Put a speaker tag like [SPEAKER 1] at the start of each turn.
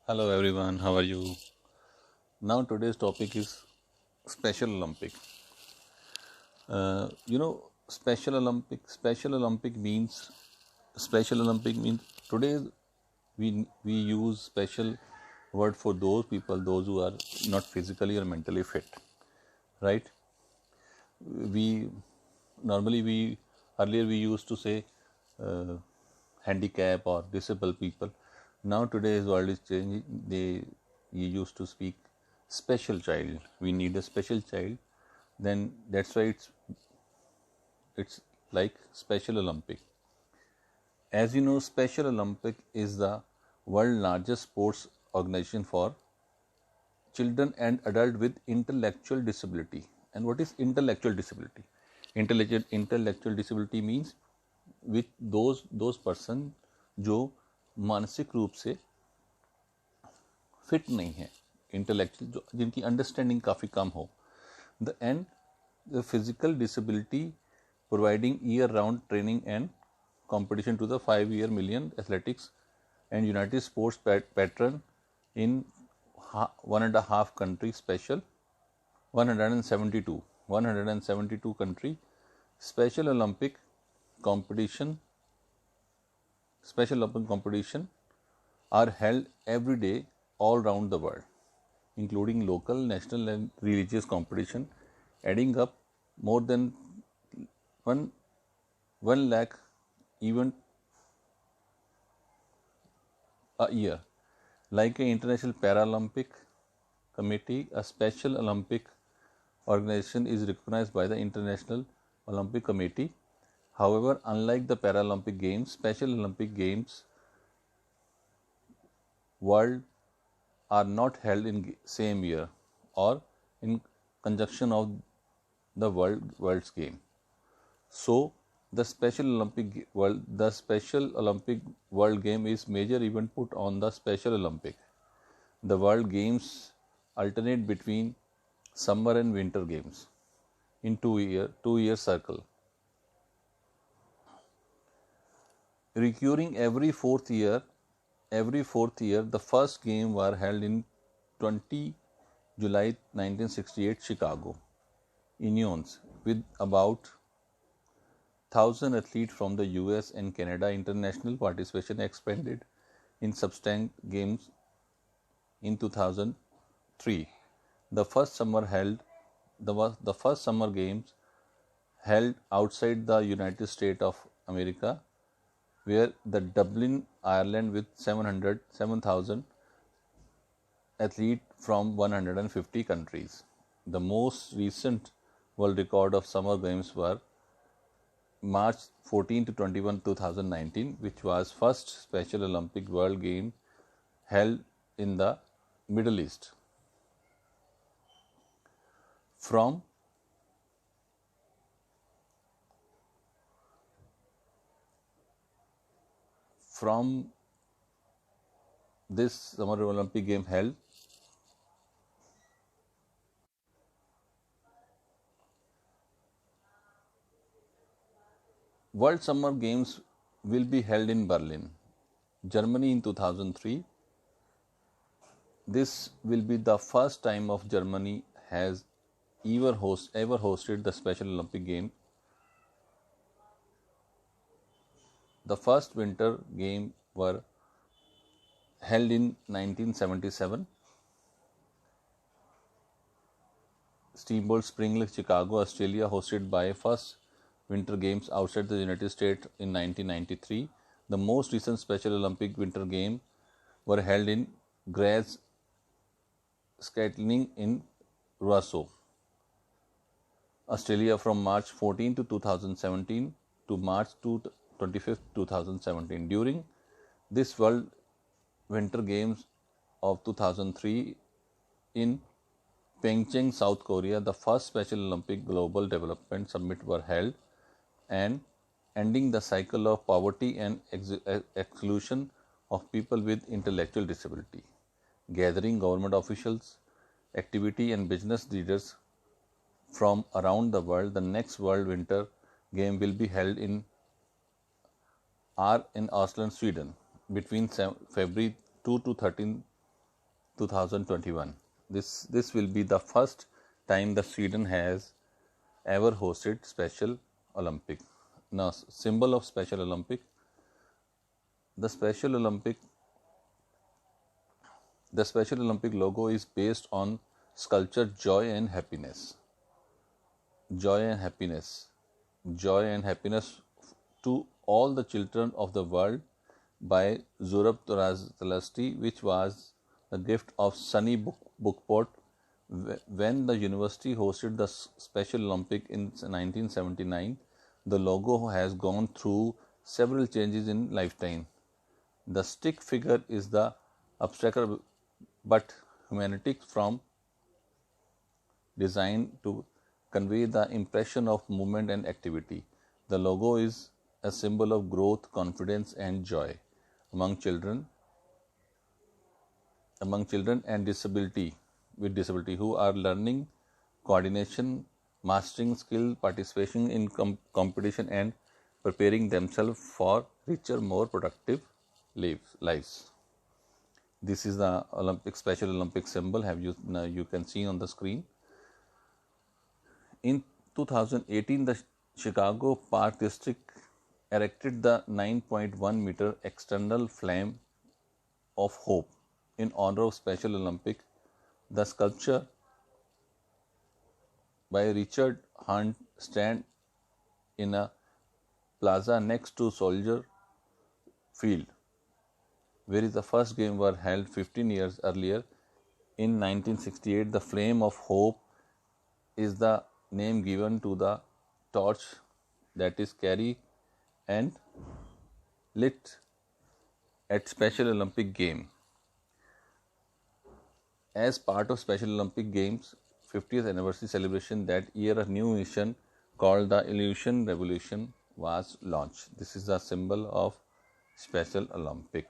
[SPEAKER 1] Hello everyone, how are you? Now today's topic is Special Olympic. Special Olympic means today we use special word for those people those who are not physically or mentally fit, right? We normally we earlier we used to say uh, handicap or disabled people. Now today's world is changing. You used to speak special child. We need a special child. Then that's why it's like Special Olympic. As you know, Special Olympic is the world largest sports organization for children and adult with intellectual disability. And what is intellectual disability? Intellectual disability means with those person जो मानसिक रूप से fit नहीं है, intellectual जो जिनकी understanding काफ़ी कम हो, the physical disability providing year-round training and competition to the 5-year million athletics and United Sports patron in 1.5 country special 172 country Special Olympic competition are held every day all around the world, including local, national and religious competition, adding up more than 1 lakh event a year. Like an International Paralympic Committee, a Special Olympic organization is recognized by the International Olympic Committee. However, unlike the Paralympic Games, Special Olympic Games world are not held in same year or in conjunction of the world's game. So the Special Olympic World Game is major event put on the Special Olympic. The World Games alternate between summer and winter games in 2 year cycle, recurring every fourth year. The first game were held in 20 July 1968 Chicago, Illinois, with about 1,000 athletes from the US and Canada. International participation expanded in subsequent games in 2003. The first summer games held outside the United States of America, where the Dublin, Ireland, with 7,000 athletes from 150 countries. The most recent world record of summer games were March 14 to 21, 2019, which was first Special Olympic World Game held in the Middle East. From this Summer Olympic game held, World Summer Games will be held in Berlin, Germany in 2003. This will be the first time of Germany has ever hosted the Special Olympic Game. The first Winter Game were held in 1977. Steamboat Spring Lake, Chicago, Australia, hosted by first Winter Games outside the United States in 1993. The most recent Special Olympic Winter Games were held in Graz Skatling in Roseau, Australia from March 14 to 2017 to March 25, 2017. During this World Winter Games of 2003 in Pyeongchang, South Korea, the first Special Olympic Global Development Summit were held and ending the cycle of poverty and exclusion of people with intellectual disability, gathering government officials, activity and business leaders from around the world. The next World Winter Game will be held in Oslo, Sweden, between February 2 to 13 2021. This will be the first time that Sweden has ever hosted Special Olympic. Now, symbol of Special Olympic. The Special Olympic logo is based on sculpture Joy and Happiness. Joy and happiness. Joy and happiness to all the children of the world by Zurab-Turaztalaski, which was the gift of Sunny Bookport when the university hosted the Special Olympic in 1979. The logo has gone through several changes in lifetime. The stick figure is the abstract but humanistic from designed to convey the impression of movement and activity. The logo is a symbol of growth, confidence, and joy among children and disability who are learning coordination, mastering skill, participation in competition, and preparing themselves for richer, more productive lives. This is the Special Olympic symbol. You can see on the screen. In 2018, the Chicago Park District erected the 9.1 meter external flame of hope in honor of Special Olympic. The sculpture by Richard Hunt stand in a plaza next to Soldier Field, where the first game were held 15 years earlier. In 1968, the Flame of Hope is the name given to the torch that is carried and lit at Special Olympic Game. As part of Special Olympic Games 50th anniversary celebration that year, a new mission called the Illusion Revolution was launched. This is the symbol of Special Olympic.